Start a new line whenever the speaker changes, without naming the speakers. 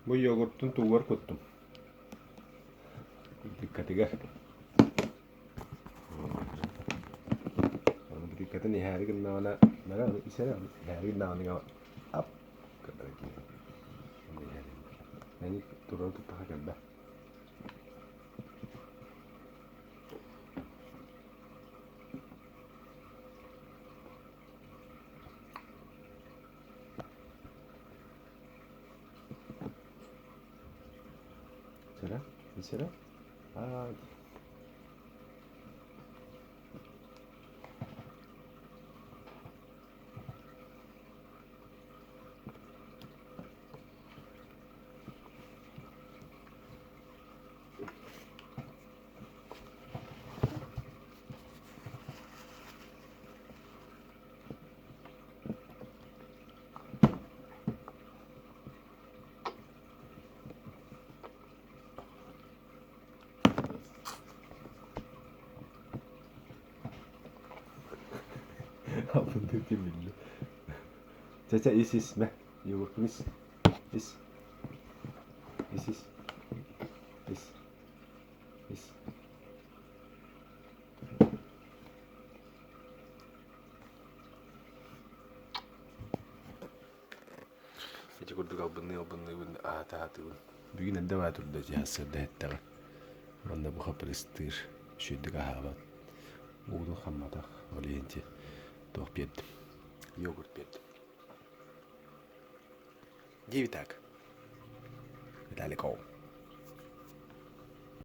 Bu yoğurtun tuğur kuttum. Dikkati gel. Dikkati nih hari kena mana mana bisa hari kena mana up kata lagi. Ini turun tuh tak ada. Será? Será? Ah. Apa tuh tim ini? Caca isis meh, yoghurt mis, is, isis, is. Ichi kurdu kal bunni tahtı. Bugün ende var turda cihazı da hette var. Onda bu kapı istir, şüddü kahava. Uğdu hammadak, oleyince. Toh piyettim. Yoghurt piyettim. Gibi tak. Dale kov.